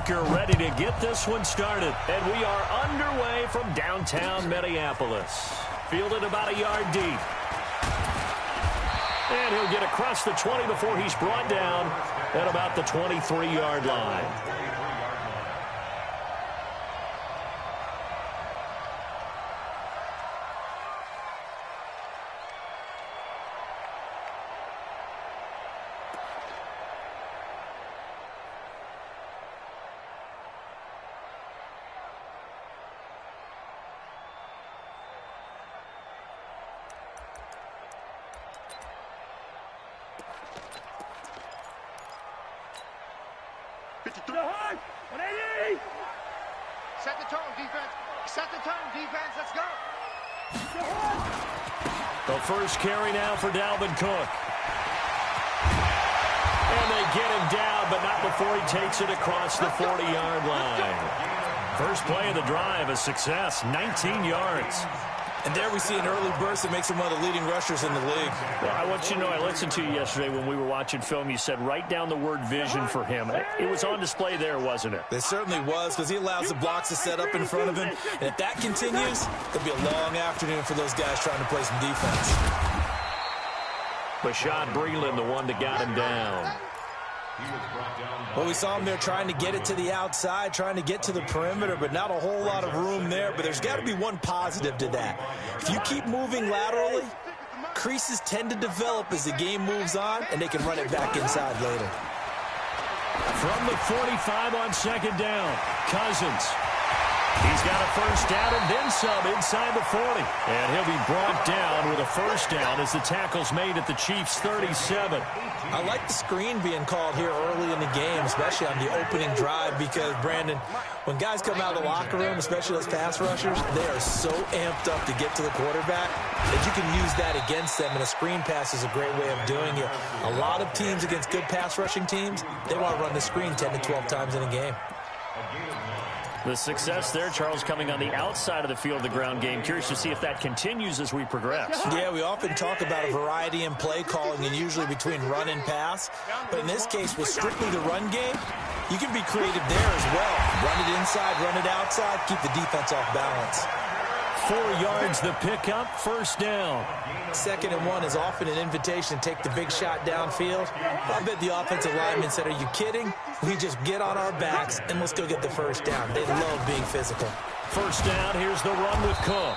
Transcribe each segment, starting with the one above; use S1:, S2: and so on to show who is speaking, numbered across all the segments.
S1: Parker ready to get this one started. And we are underway from downtown Minneapolis. Fielded about a yard deep. And he'll get across the 20 before he's brought down at about the 23-yard line.
S2: Set the tone, defense. Set the tone, defense. Let's go.
S1: The first carry now for Dalvin Cook. And they get him down, but not before he takes it across the 40-yard line. First play of the drive, a success, 19 yards.
S3: And there we see an early burst that makes him one of the leading rushers in the league.
S1: Well, I want you to know, I listened to you yesterday when we were watching film. You said write down the word vision for him. It was on display there, wasn't it?
S3: It certainly was, because he allows the blocks to set up in front of him. And if that continues, it'll be a long afternoon for those guys trying to play some defense.
S1: Bashaud Breeland, the one that got him down.
S3: Well, we saw him there trying to get it to the outside, trying to get to the perimeter, but not a whole lot of room there. But there's got to be one positive to that. If you keep moving laterally, creases tend to develop as the game moves on, and they can run it back inside later.
S1: From the 45 on second down, Cousins. He's got a first down and then some inside the 40. And he'll be brought down with a first down as the tackle's made at the Chiefs' 37.
S3: I like the screen being called here early in the game, especially on the opening drive, because, Brandon, when guys come out of the locker room, especially those pass rushers, they are so amped up to get to the quarterback that you can use that against them, and a screen pass is a great way of doing it. A lot of teams against good pass rushing teams, they want to run the screen 10 to 12 times in a game.
S1: The success there, Charles, coming on the outside of the field, the ground game. Curious to see if that continues as we progress.
S3: Yeah, we often talk about a variety in play calling and usually between run and pass. But in this case, with strictly the run game, you can be creative there as well. Run it inside, run it outside, keep the defense off balance.
S1: 4 yards the pickup, first down.
S3: 2nd and 1 is often an invitation to take the big shot downfield. I bet the offensive lineman said, are you kidding? We just get on our backs and let's go get the first down. They love being physical.
S1: First down, here's the run with Cook.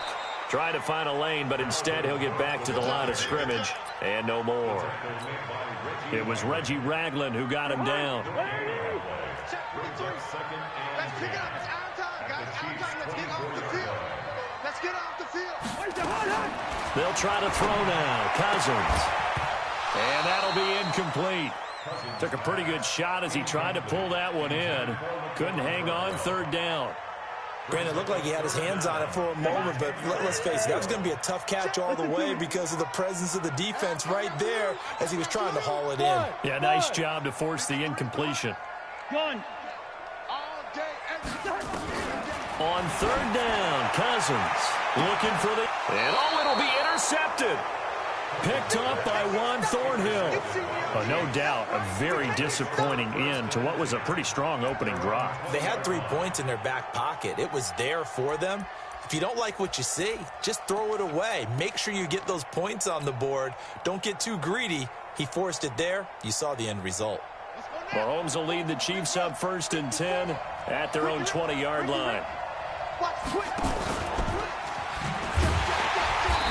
S1: Trying to find a lane, but instead he'll get back to the line of scrimmage and no more. It was Reggie Ragland who got him down.
S2: Let's pick it up. It's out of time, guys. Out of time. Let's get off the field. Let's get off the field.
S1: They'll try to throw now. Cousins. And that'll be incomplete. Took a pretty good shot as he tried to pull that one in. Couldn't hang on, third down.
S3: Granted, it looked like he had his hands on it for a moment, but let's face it, that was going to be a tough catch all the way because of the presence of the defense right there as he was trying to haul it in.
S1: Yeah, nice job to force the incompletion. On third down, Cousins looking for the... And it'll be intercepted. Picked up by Juan Thornhill. Oh, no doubt, a very disappointing end to what was a pretty strong opening drive.
S3: They had 3 points in their back pocket. It was there for them. If you don't like what you see, just throw it away. Make sure you get those points on the board. Don't get too greedy. He forced it there. You saw the end result.
S1: Mahomes will lead the Chiefs up 1st and 10 at their own 20-yard line.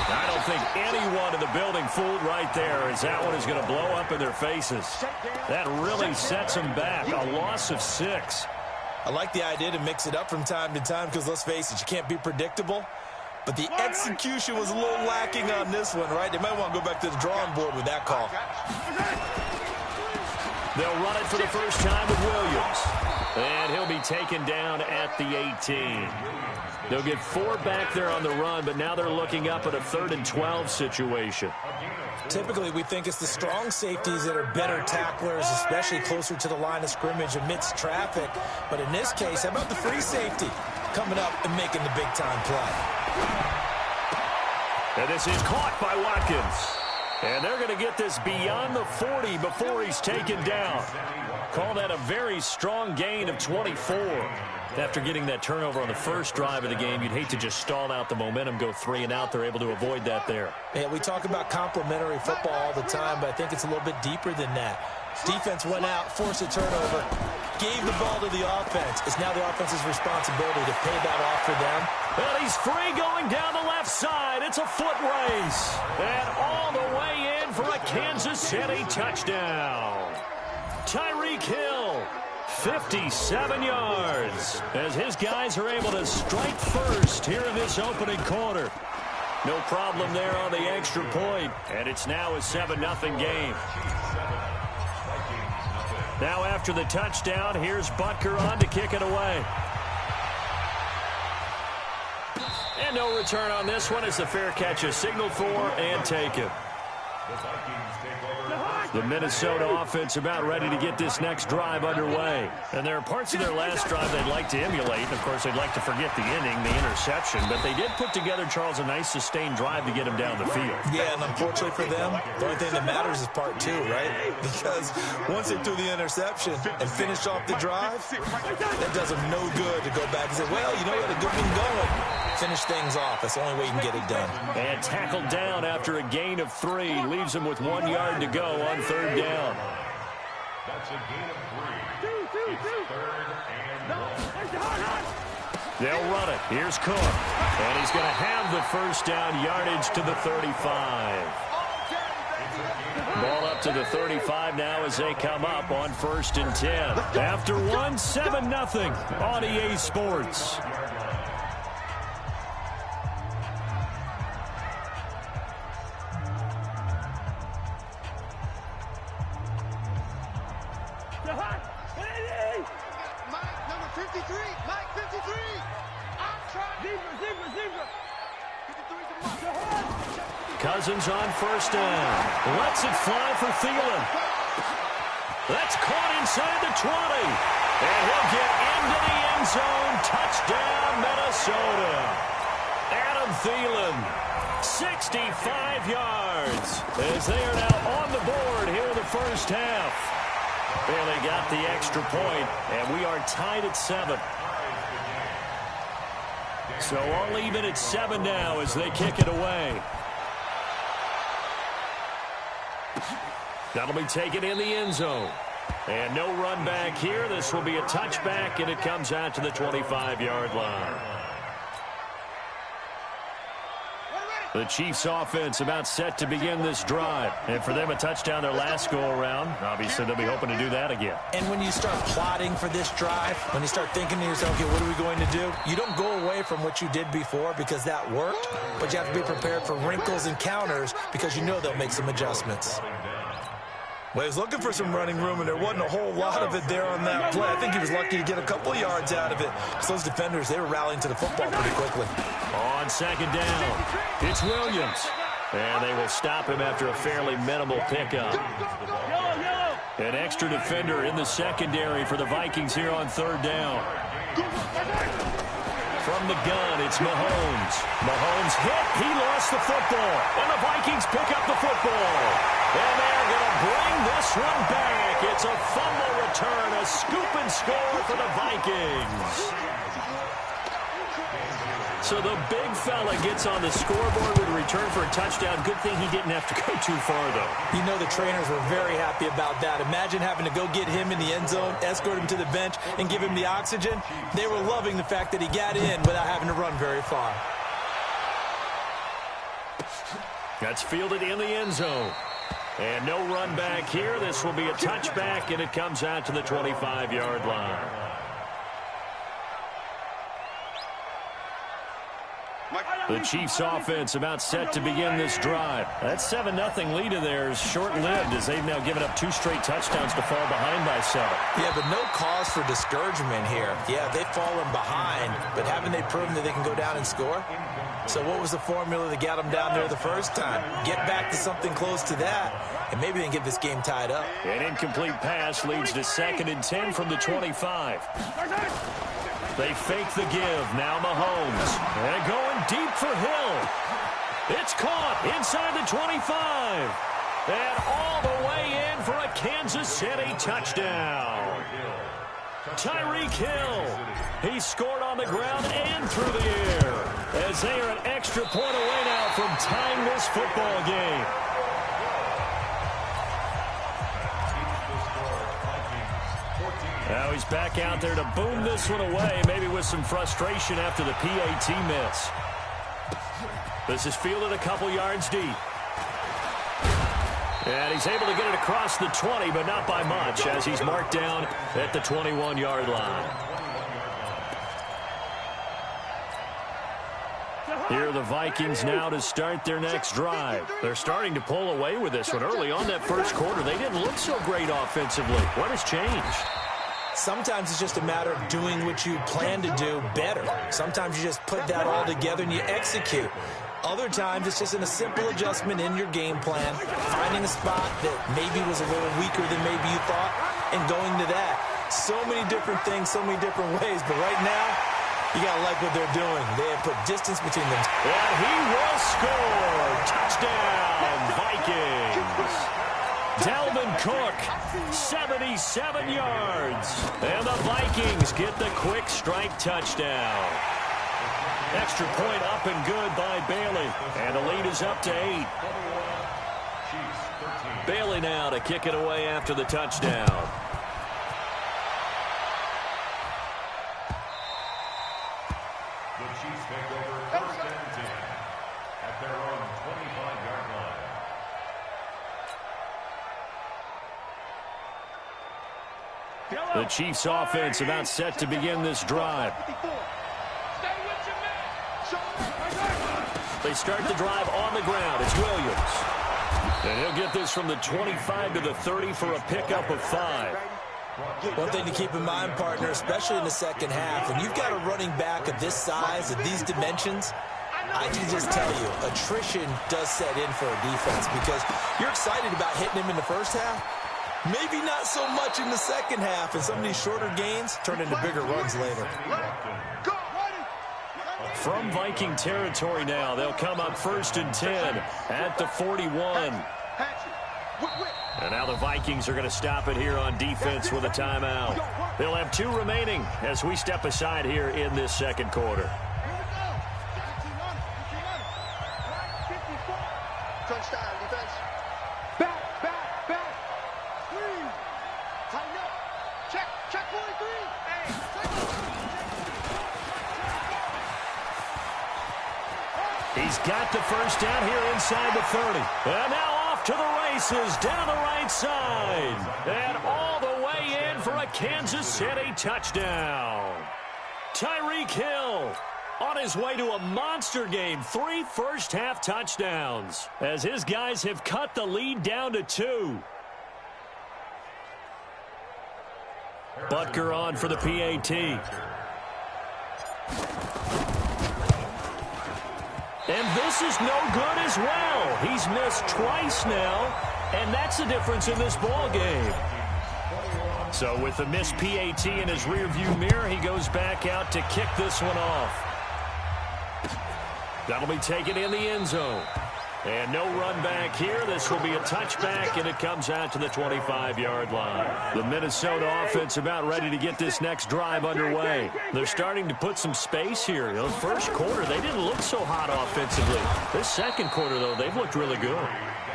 S1: I don't think anyone in the building fooled right there, as that one is going to blow up in their faces. That really sets them back. A loss of 6.
S3: I like the idea to mix it up from time to time because, let's face it, you can't be predictable. But the execution was a little lacking on this one, right? They might want to go back to the drawing board with that call.
S1: They'll run it for the first time with Williams. And he'll be taken down at the 18. They'll get 4 back there on the run, but now they're looking up at a 3rd and 12 situation.
S3: Typically, we think it's the strong safeties that are better tacklers, especially closer to the line of scrimmage amidst traffic. But in this case, how about the free safety coming up and making the big-time play?
S1: And this is caught by Watkins. And they're going to get this beyond the 40 before he's taken down. Call that a very strong gain of 24. After getting that turnover on the first drive of the game, you'd hate to just stall out the momentum, go 3 and out. They're able to avoid that there.
S3: Yeah, we talk about complementary football all the time, but I think it's a little bit deeper than that. Defense went out, forced a turnover, gave the ball to the offense. It's now the offense's responsibility to pay that off for them.
S1: And he's free going down the left side. It's a foot race. And all the way in for a Kansas City touchdown. Tyreek Hill, 57 yards, as his guys are able to strike first here in this opening quarter. No problem there on the extra point, and it's now a 7-0 game. Now after the touchdown, here's Butker on to kick it away. And no return on this one as the fair catch is signaled for and taken. The Minnesota offense about ready to get this next drive underway. And there are parts of their last drive they'd like to emulate. Of course, they'd like to forget the inning, the interception. But they did put together, Charles, a nice sustained drive to get them down the field.
S3: Yeah, and unfortunately for them, the only thing that matters is part 2, right? Because once they threw the interception and finished off the drive, that does them no good to go back and say, well, you know what, a good one going. Finish things off. That's the only way you can get it done.
S1: And tackled down after a gain of 3. Leaves him with 1 yard to go on third down.
S2: That's a gain of 3. It's third and 1.
S1: They'll run it. Here's Cook. And he's going to have the first down yardage to the 35. Ball up to the 35 now as they come up on 1st and 10. After one, 7-0 on EA Sports. Cousins on 1st down. Lets it fly for Thielen. That's caught inside the 20. And he'll get into the end zone. Touchdown, Minnesota. Adam Thielen, 65 yards. As they are now on the board here in the first half. And they got the extra point, and we are tied at 7. So all even at 7 now as they kick it away. That'll be taken in the end zone. And no run back here. This will be a touchback, and it comes out to the 25-yard line. The Chiefs offense about set to begin this drive. And for them, a touchdown their last go-around. Obviously, they'll be hoping to do that again.
S3: And when you start plotting for this drive, when you start thinking to yourself, okay, what are we going to do? You don't go away from what you did before because that worked, but you have to be prepared for wrinkles and counters because you know they'll make some adjustments. Well, he was looking for some running room, and there wasn't a whole lot of it there on that play. I think he was lucky to get a couple of yards out of it. So those defenders, they were rallying to the football pretty quickly.
S1: On 2nd down, it's Williams. And they will stop him after a fairly minimal pickup. An extra defender in the secondary for the Vikings here on 3rd down. From the gun, it's Mahomes. Mahomes hit. He lost the football. And the Vikings pick up the football. And they're going to bring this one back. It's a fumble return, a scoop and score for the Vikings. So the big fella gets on the scoreboard with a return for a touchdown. Good thing he didn't have to go too far, though.
S3: You know the trainers were very happy about that. Imagine having to go get him in the end zone, escort him to the bench, and give him the oxygen. They were loving the fact that he got in without having to run very far.
S1: That's fielded in the end zone. And no run back here. This will be a touchback, and it comes out to the 25-yard line. The Chiefs offense about set to begin this drive. That 7-0 lead of theirs short-lived as they've now given up 2 straight touchdowns to fall behind by 7.
S3: Yeah, but no cause for discouragement here. Yeah, they've fallen behind, but haven't they proven that they can go down and score? So what was the formula that got them down there the first time? Get back to something close to that, and maybe they can get this game tied up.
S1: An incomplete pass leads to 2nd and 10 from the 25. They fake the give. Now Mahomes. And going deep for Hill. It's caught inside the 25. And all the way in for a Kansas City touchdown. Tyreek Hill. He scored on the ground and through the air, as they are an extra point away now from tying this football game. Now he's back out there to boom this one away, maybe with some frustration after the PAT miss. This is fielded a couple yards deep. And he's able to get it across the 20, but not by much, as he's marked down at the 21-yard line. Here are the Vikings now to start their next drive. They're starting to pull away with this one. Early on that first quarter, they didn't look so great offensively. What has changed?
S3: Sometimes it's just a matter of doing what you plan to do better. Sometimes you just put that all together and you execute. Other times it's just a simple adjustment in your game plan, finding a spot that maybe was a little weaker than maybe you thought, and going to that. So many different things, so many different ways, but right now, you got to like what they're doing. They have put distance between them.
S1: And he will score. Touchdown, Vikings. Dalvin Cook, 77 yards. And the Vikings get the quick strike touchdown. Extra point up and good by Bailey. And the lead is up to 8. Bailey now to kick it away after the touchdown.
S4: The Chiefs take over first and 10 at their own 25-yard line.
S1: The Chiefs offense about set to begin this drive. They start the drive on the ground. It's Williams. And he'll get this from the 25 to the 30 for a pickup of 5.
S3: One thing to keep in mind, partner, especially in the second half, when you've got a running back of this size, of these dimensions, I can just tell you, attrition does set in for a defense, because you're excited about hitting him in the first half. Maybe not so much in the second half, and some of these shorter gains turn into bigger runs later.
S1: From Viking territory now, they'll come up 1st and 10 at the 41. And now the Vikings are going to stop it here on defense with a timeout. They'll have 2 remaining as we step aside here in this second quarter. He's got the first down here inside the 30. And now off to the races down the right side. And all the way in for a Kansas City touchdown. Tyreek Hill on his way to a monster game. 3 first-half touchdowns as his guys have cut the lead down to 2. Butker on for the PAT. And this is no good as well. He's missed twice now, and that's the difference in this ball game. So with the missed PAT in his rearview mirror, he goes back out to kick this one off. That'll be taken in the end zone. And no run back here. This will be a touchback, and it comes out to the 25-yard line. The Minnesota offense about ready to get this next drive underway. They're starting to put some space here. The first quarter, they didn't look so hot offensively. This second quarter, though, they've looked really good.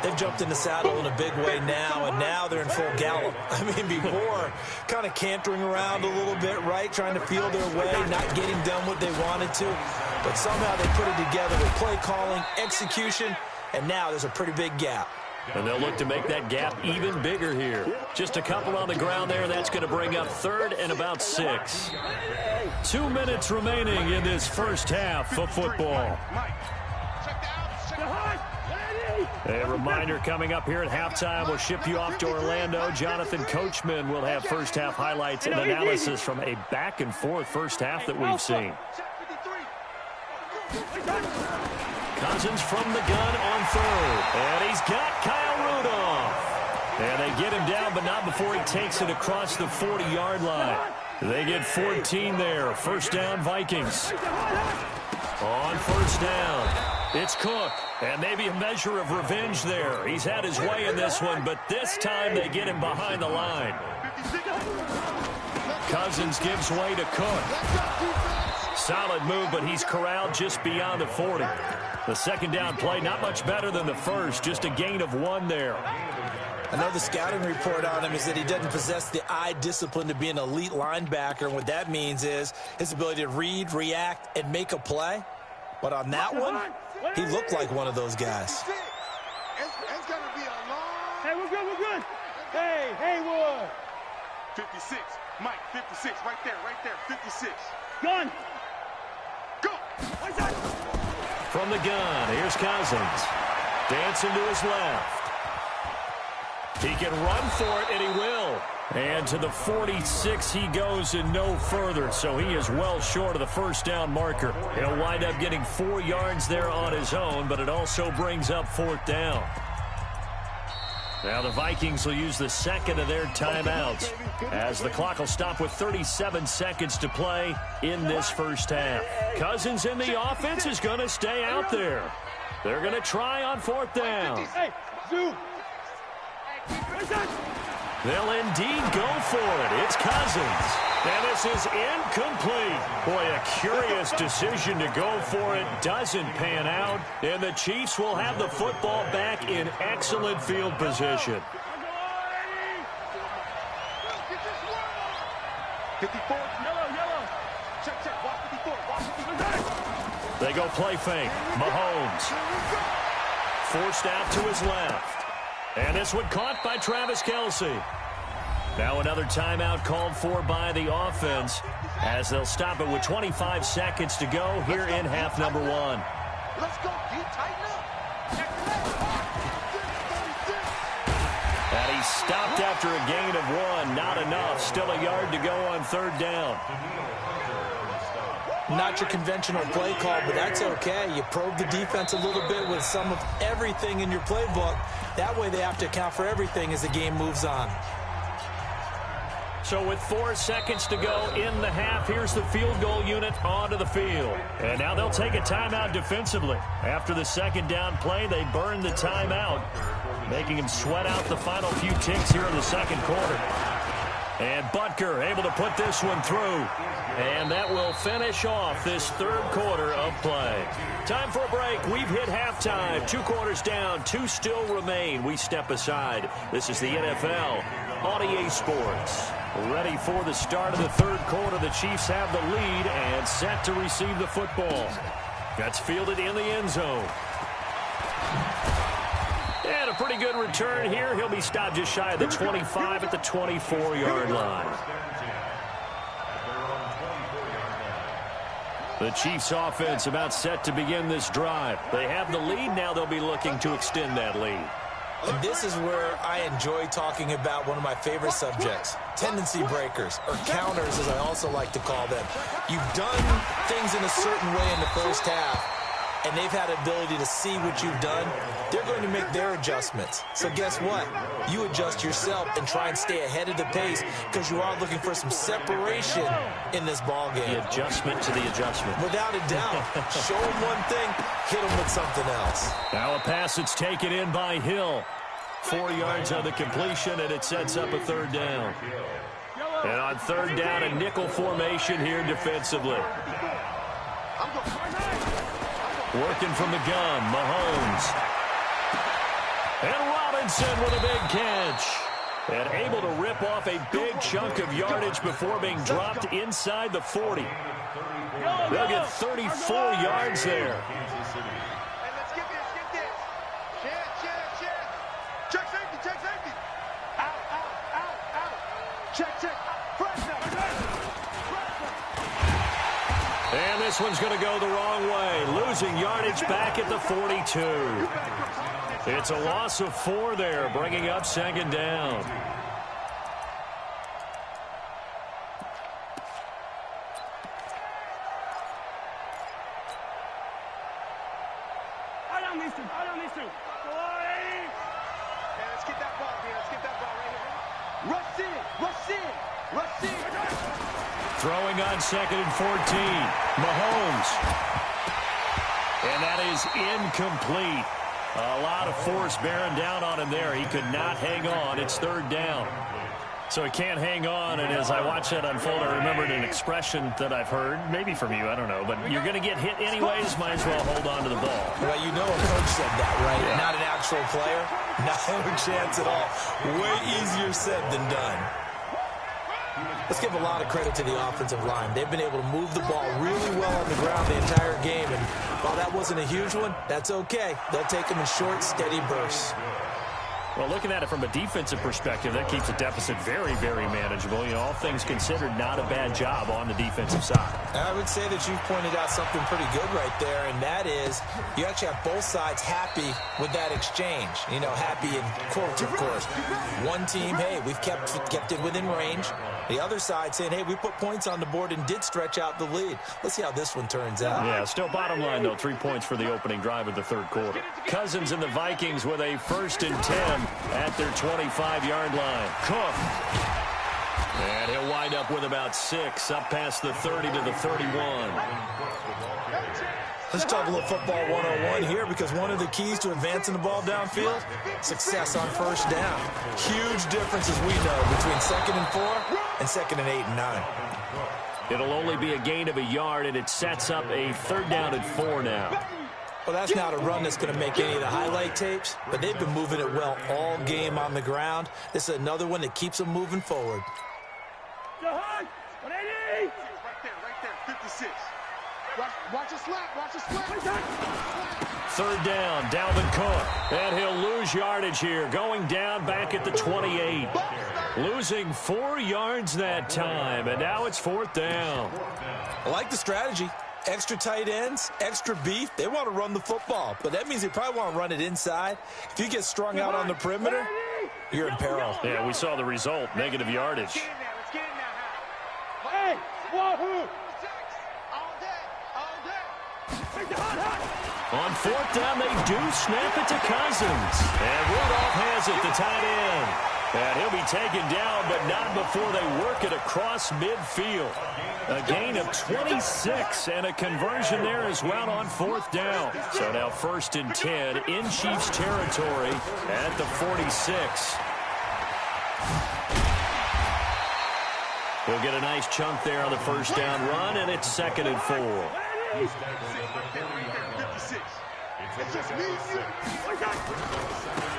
S3: They've jumped in the saddle in a big way now, and now they're in full gallop. I mean, before, kind of cantering around a little bit, right, trying to feel their way, not getting done what they wanted to. But somehow they put it together with play calling, execution, and now there's a pretty big gap.
S1: And they'll look to make that gap even bigger here. Just a couple on the ground there. That's going to bring up 3rd and about 6. 2 minutes remaining in this first half of football. A reminder coming up here at halftime. We'll ship you off to Orlando. Jonathan Coachman will have first half highlights and analysis from a back-and-forth first half that we've seen. Cousins from the gun on 3rd. And he's got Kyle Rudolph. And they get him down, but not before he takes it across the 40-yard line. They get 14 there. First down, Vikings. On first down. It's Cook, and maybe a measure of revenge there. He's had his way in this one, but this time they get him behind the line. Cousins gives way to Cook. Solid move, but he's corralled just beyond the 40. The second down play, not much better than the first, just a gain of 1 there.
S3: Another scouting report on him is that he doesn't possess the eye discipline to be an elite linebacker. And what that means is his ability to read, react, and make a play. But on that one, he looked like one of those guys.
S2: It's going to be a long...
S5: Hey, we're good, we're good. Hey, Haywood.
S2: 56. Mike, 56. Right there, 56.
S5: Gun.
S2: Go.
S1: From the gun, here's Cousins. Dancing to his left. He can run for it, and he will. And to the 46 he goes and no further, so he is well short of the first down marker. He'll wind up getting 4 yards there on his own, but it also brings up 4th down. Now the Vikings will use the second of their timeouts as the clock will stop with 37 seconds to play in this first half. Cousins in the offense is going to stay out there. They're going to try on 4th down.
S5: Hey, Zoo.
S1: They'll indeed go for it. It's Cousins. And this is incomplete. Boy, a curious decision to go for it. Doesn't pan out. And the Chiefs will have the football back in excellent field position.
S2: 54. Yellow. Check. Watch 54.
S1: They go play fake. Mahomes. Forced out to his left. And this one caught by Travis Kelce. Now another timeout called for by the offense as they'll stop it with 25 seconds to go here in half number 1.
S2: Let's go. Tighten up.
S1: And he stopped after a gain of 1. Not enough. Still a yard to go on 3rd down.
S3: Not your conventional play call, but that's okay. You probe the defense a little bit with some of everything in your playbook. That way they have to account for everything as the game moves on.
S1: So with 4 seconds to go in the half, here's the field goal unit onto the field. And now they'll take a timeout defensively. After the second down play, they burn the timeout, making him sweat out the final few ticks here in the second quarter. And Butker able to put this one through. And that will finish off this 3rd quarter of play. Time for a break. We've hit halftime. 2 quarters down. 2 still remain. We step aside. This is the NFL on EA Sports. Ready for the start of the 3rd quarter. The Chiefs have the lead and set to receive the football. That's fielded in the end zone. And a pretty good return here. He'll be stopped just shy of the 25 at the 24-yard line. The Chiefs offense about set to begin this drive. They have the lead. Now they'll be looking to extend that lead.
S3: And this is where I enjoy talking about one of my favorite subjects, tendency breakers, or counters as I also like to call them. You've done things in a certain way in the first half, and they've had the ability to see what you've done. They're going to make their adjustments. So guess what? You adjust yourself and try and stay ahead of the pace because you are looking for some separation in this ball game.
S1: The adjustment to the adjustment.
S3: Without a doubt. Show them one thing, hit them with something else.
S1: Now a pass that's taken in by Hill. 4 yards on the completion, and it sets up a 3rd down. And on 3rd down, a nickel formation here defensively. Working from the gun, Mahomes. And Robinson with a big catch. And able to rip off a big chunk of yardage before being dropped inside the 40. They'll get 34 yards there.
S2: Hey, let's get this. Check safety. Out. Check. Pressure.
S1: And this one's going to go the wrong way. Losing yardage back at the 42. It's a loss of 4 there, bringing up 2nd down.
S5: I don't need to. Hey,
S2: Let's get that ball right here. Rush in.
S1: Throwing on 2nd and 14. Mahomes. And that is incomplete. A lot of force bearing down on him there. He could not hang on. It's third down. So he can't hang on, and as I watch that unfold, I remembered an expression that I've heard, maybe from you, I don't know, but you're going to get hit anyways, might as well hold on to the ball.
S3: Well, you know a coach said that, right? Yeah. Not an actual player. No chance at all. Way easier said than done. Let's give a lot of credit to the offensive line. They've been able to move the ball really well on the ground the entire game, and while that wasn't a huge one, that's okay. They'll take them in short, steady bursts.
S1: Well, looking at it from a defensive perspective, that keeps the deficit very, very manageable. You know, all things considered, not a bad job on the defensive side.
S3: I would say that you've pointed out something pretty good right there, and that is you actually have both sides happy with that exchange. You know, happy in quotes, of course. One team, hey, we've kept it within range. The other side saying, hey, we put points on the board and did stretch out the lead. Let's see how this one turns out.
S1: Yeah, still bottom line, though, 3 points for the opening drive of the third quarter. Cousins and the Vikings with a 1st and 10 at their 25-yard line. Cook. And he'll wind up with about 6, up past the 30 to the 31.
S3: Let's talk a little football 101 here, because one of the keys to advancing the ball downfield, success on first down. Huge difference, as we know, between 2nd and 4 and 2nd and 8 and 9.
S1: It'll only be a gain of a yard, and it sets up a 3rd down and 4 now.
S3: Well, that's not a run that's going to make any of the highlight tapes, but they've been moving it well all game on the ground. This is another one that keeps them moving forward.
S2: Right there, 56. Watch a slap, watch a slap.
S1: 3rd down, Dalvin Cook. And he'll lose yardage here, going down back at the 28. Losing 4 yards that time, and now it's 4th down.
S3: I like the strategy. Extra tight ends, extra beef. They want to run the football, but that means they probably want to run it inside. If you get strung out on the perimeter, you're in peril.
S1: Yeah, we saw the result, negative yardage.
S2: Hey, wahoo!
S1: On 4th down, they do snap it to Cousins. And Rudolph has it, the tight end. And he'll be taken down, but not before they work it across midfield. A gain of 26 and a conversion there as well on 4th down. So now 1st and 10 in Chiefs territory at the 46. We'll get a nice chunk there on the 1st down run, and it's 2nd and 4.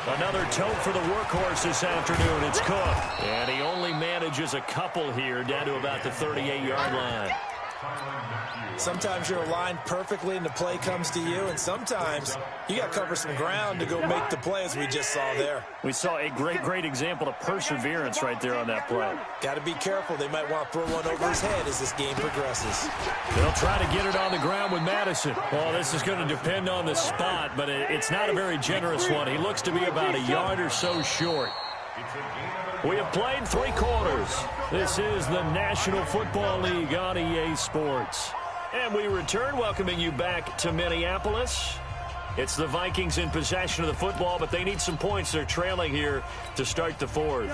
S1: Another tote for the workhorse this afternoon. It's Cook. And he only manages a couple here, down to about the 38-yard line.
S3: Sometimes you're aligned perfectly and the play comes to you, and sometimes you got to cover some ground to go make the play, as we just saw there.
S1: We saw a great example of perseverance right there on that play.
S3: Got to be careful. They might want to throw one over his head as this game progresses.
S1: They'll try to get it on the ground with Madison. Well, this is going to depend on the spot, but it's not a very generous one. He looks to be about a yard or so short. We have played 3 quarters. This is the National Football League on EA Sports. And we return, welcoming you back to Minneapolis. It's the Vikings in possession of the football, but they need some points. They're trailing here to start the 4th.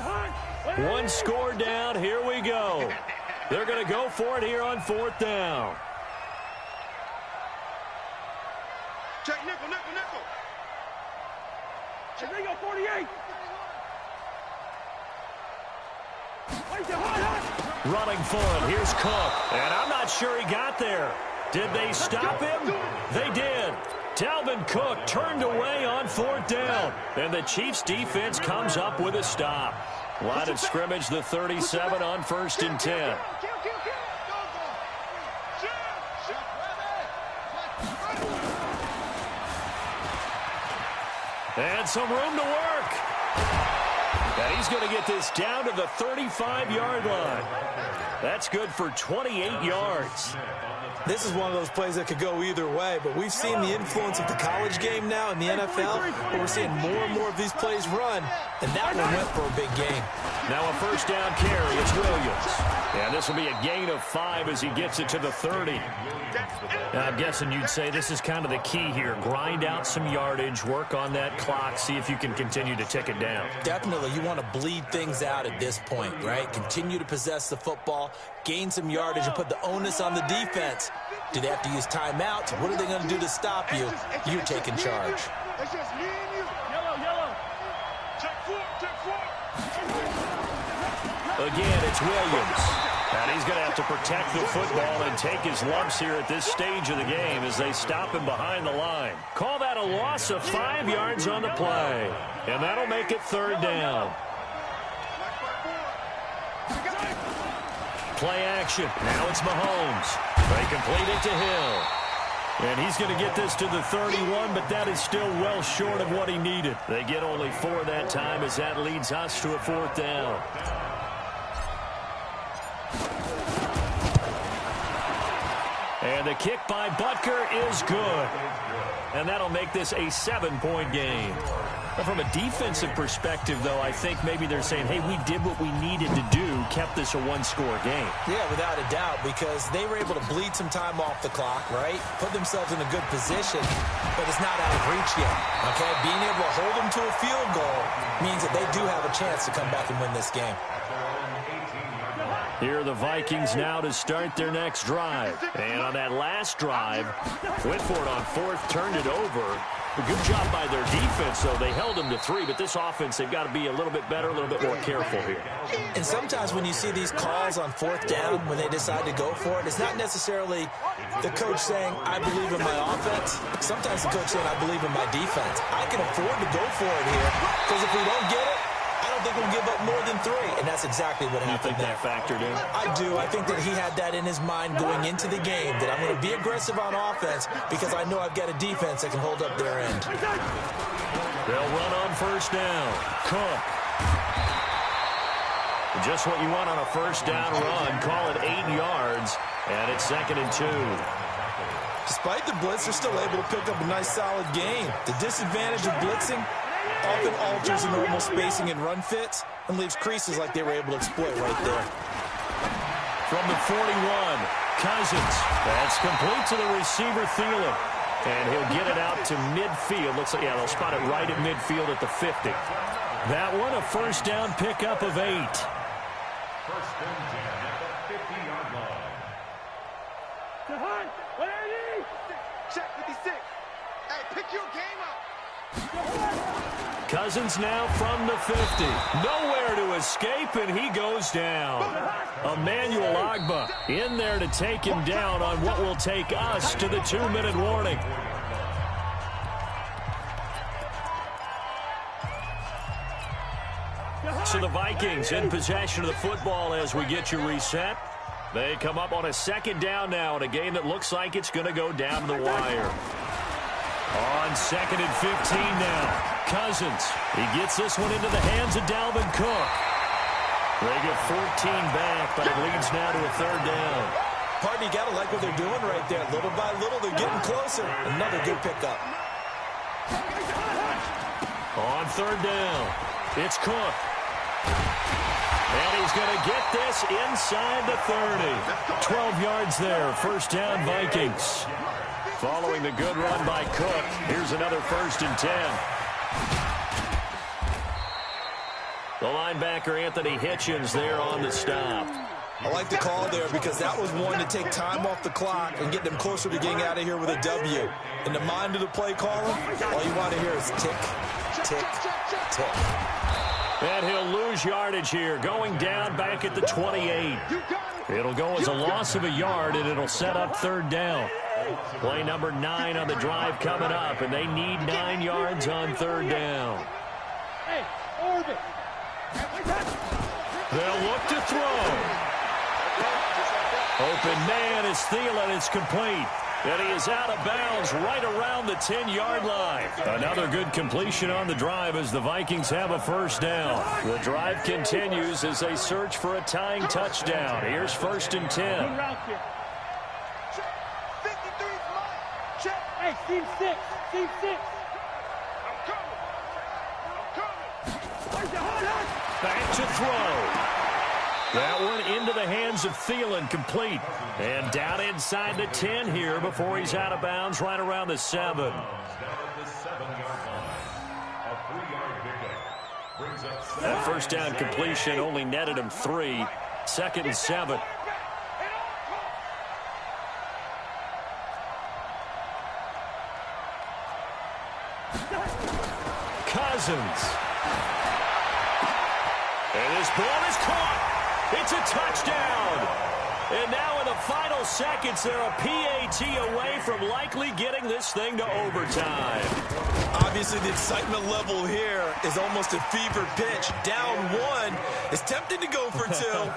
S1: 1 score down. Here we go. They're going to go for it here on 4th down.
S2: Check nickel. Check nickel, 48.
S1: Running for it. Here's Cook. And I'm not sure he got there. Did they stop him? They did. Dalvin Cook turned away on 4th down. And the Chiefs defense comes up with a stop. Line of scrimmage, the 37 on 1st and 10. And some room to work. And he's going to get this down to the 35-yard line. That's good for 28 yards.
S3: This is one of those plays that could go either way, but we've seen the influence of the college game now in the NFL, but we're seeing more and more of these plays run, and that one went for a big gain.
S1: Now a 1st down carry. It's Williams. And this will be a gain of 5 as he gets it to the 30. Now, I'm guessing you'd say this is kind of the key here. Grind out some yardage, work on that clock, see if you can continue to tick it down.
S3: Definitely. You want to bleed things out at this point, right? Continue to possess the football, gain some yardage, and put the onus on the defense Do they have to use timeouts? What are they going to do to stop you? You're taking charge.
S2: It's just me and you.
S5: Yellow.
S2: Check four.
S1: Again, it's Williams. And he's going to have to protect the football and take his lumps here at this stage of the game as they stop him behind the line. Call that a loss of 5 yards on the play. And that'll make it third down. Play action. Now it's Mahomes. They complete it to Hill. And he's going to get this to the 31, but that is still well short of what he needed. They get only 4 that time as that leads us to a fourth down. And the kick by Butker is good. And that'll make this a 7-point game. But from a defensive perspective, though, I think maybe they're saying, hey, we did what we needed to do, kept this a one-score game.
S3: Yeah, without a doubt, because they were able to bleed some time off the clock, right? Put themselves in a good position, but it's not out of reach yet, okay? Being able to hold them to a field goal means that they do have a chance to come back and win this game.
S1: Here are the Vikings now to start their next drive. And on that last drive, went for it on fourth, turned it over. A good job by their defense, though. They held them to 3, but this offense, they've got to be a little bit better, a little bit more careful here.
S3: And sometimes when you see these calls on fourth down, when they decide to go for it, it's not necessarily the coach saying, I believe in my offense. Sometimes the coach saying, I believe in my defense. I can afford to go for it here, because if we don't get it, I don't think we'll give up more than 3, and that's exactly what happened there.
S1: You think that factored in?
S3: I do. I think that he had that in his mind going into the game, that I'm going to be aggressive on offense because I know I've got a defense that can hold up their end.
S1: They'll run on first down. Cook. Just what you want on a first down run. Call it 8 yards, and it's 2nd and 2.
S3: Despite the blitz, they're still able to pick up a nice, solid gain. The disadvantage of blitzing often alters the normal spacing and run fits and leaves creases like they were able to exploit right there.
S1: From the 41, Cousins. That's complete to the receiver, Thielen. And he'll get it out to midfield. Looks like, yeah, they'll spot it right at midfield at the 50. That one, a first down pickup of 8.
S4: First and 10 at the 50-yard line.
S2: Check 56. Hey, pick your game up.
S1: Cousins now from the 50. Nowhere to escape, and he goes down. Emmanuel Ogbah in there to take him down on what will take us to the 2-minute warning. So the Vikings in possession of the football as we get you reset. They come up on a second down now in a game that looks like it's going to go down to the wire. On 2nd and 15 now. Cousins. He gets this one into the hands of Dalvin Cook. They get 14 back, but it leads now to a third down.
S3: Partner, you got to like what they're doing right there. Little by little, they're getting closer. Another good pickup.
S1: On third down, it's Cook. And he's going to get this inside the 30. 12 yards there. First down, Vikings. Following the good run by Cook, here's another 1st and 10. The linebacker, Anthony Hitchens, there on the stop.
S3: I like the call there because that was one to take time off the clock and get them closer to getting out of here with a W. In the mind of the play caller, all you want to hear is tick, tick, tick.
S1: And he'll lose yardage here, going down back at the 28. It'll go as a loss of a yard, and it'll set up third down. Play number 9 on the drive coming up, and they need 9 yards on third down.
S5: Hey, Orbit.
S1: They'll look to throw. Open man is Thielen. It's complete. And he is out of bounds right around the 10-yard line. Another good completion on the drive as the Vikings have a first down. The drive continues as they search for a tying touchdown. Here's 1st and 10.
S5: Good route here.
S2: Check. 53's mine. Check.
S5: Hey, team 6. Team 6.
S2: I'm coming.
S1: Back to throw. That one into the hands of Thielen, complete. And down inside the 10 here before he's out of bounds right around the 7.
S4: Down at the 7-yard line. A 3-yard pickup brings up 7.
S1: That first down completion only netted him 3. 2nd and 7. Cousins. And this ball is caught. It's a touchdown. And now in the final seconds, they're a PAT away from likely getting this thing to overtime.
S3: Obviously, the excitement level here is almost a fever pitch. Down one. It's tempting to go for two.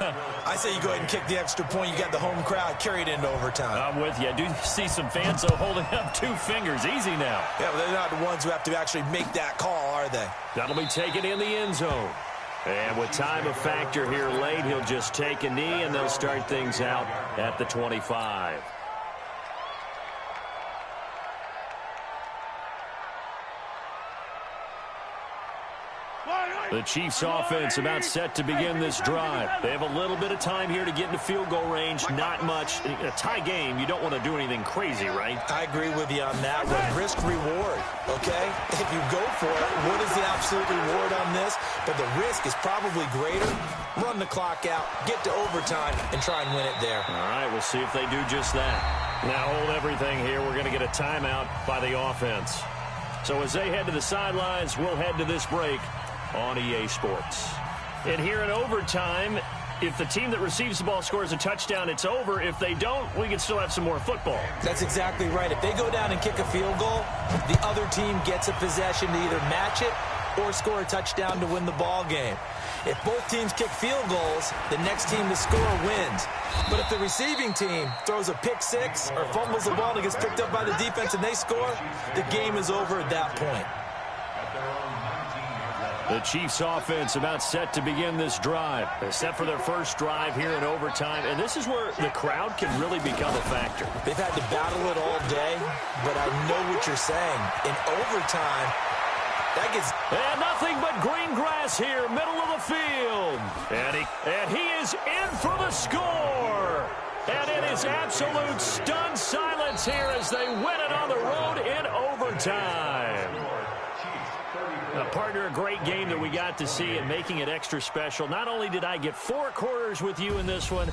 S3: I say you go ahead and kick the extra point. You got the home crowd carried into overtime.
S1: I'm with you. I do see some fans, though, holding up 2 fingers. Easy now.
S3: Yeah, but they're not the ones who have to actually make that call, are they?
S1: That'll be taken in the end zone. And with time a factor here late, he'll just take a knee, and they'll start things out at the 25. The Chiefs offense about set to begin this drive. They have a little bit of time here to get into field goal range. Not much. In a tie game, you don't want to do anything crazy, right?
S3: I agree with you on that one. Risk reward, okay? If you go for it, what is the absolute reward on this? But the risk is probably greater. Run the clock out, get to overtime, and try and win it there.
S1: All right, we'll see if they do just that. Now hold everything here. We're going to get a timeout by the offense. So as they head to the sidelines, we'll head to this break on EA Sports. And here in overtime, if the team that receives the ball scores a touchdown, it's over. If they don't, we can still have some more football.
S3: That's exactly right. If they go down and kick a field goal, the other team gets a possession to either match it or score a touchdown to win the ball game. If both teams kick field goals, the next team to score wins. But if the receiving team throws a pick six or fumbles the ball and it gets picked up by the defense and they score, the game is over at that point.
S1: The Chiefs offense about set to begin this drive. They set for their first drive here in overtime, and this is where the crowd can really become a factor.
S3: They've had to battle it all day, but I know what you're saying. In overtime, that gets...
S1: And nothing but green grass here, middle of the field. And he is in for the score. And it is absolute stunned silence here as they win it on the road in overtime. Partner, a great game that we got to see and making it extra special. Not only did I get 4 quarters with you in this one,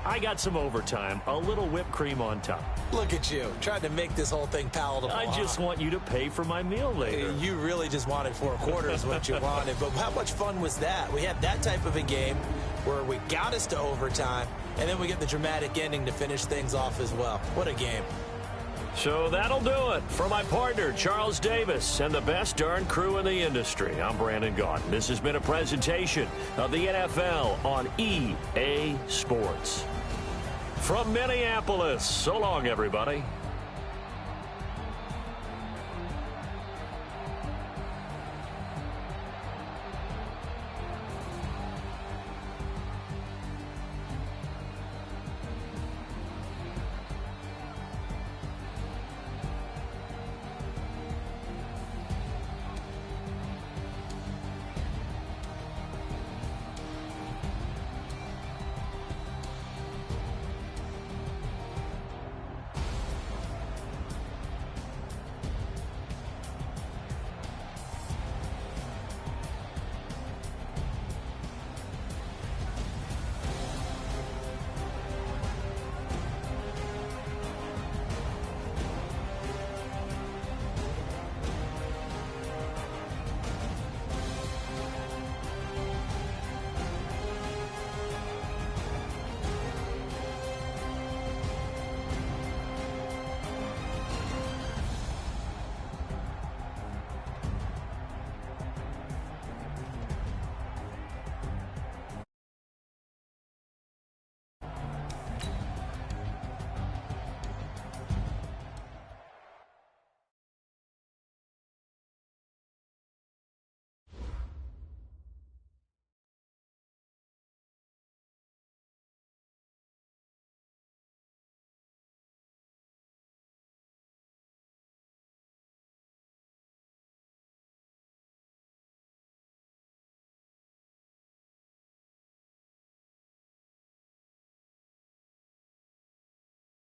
S1: I got some overtime, a little whipped cream on top.
S3: Look at you, trying to make this whole thing palatable.
S1: I just want you to pay for my meal later.
S3: You really just wanted 4 quarters what you wanted, but how much fun was that? We had that type of a game where we got us to overtime, and then we get the dramatic ending to finish things off as well. What a game.
S1: So that'll do it. For my partner, Charles Davis, and the best darn crew in the industry, I'm Brandon Gaudin. This has been a presentation of the NFL on EA Sports. From Minneapolis, so long, everybody.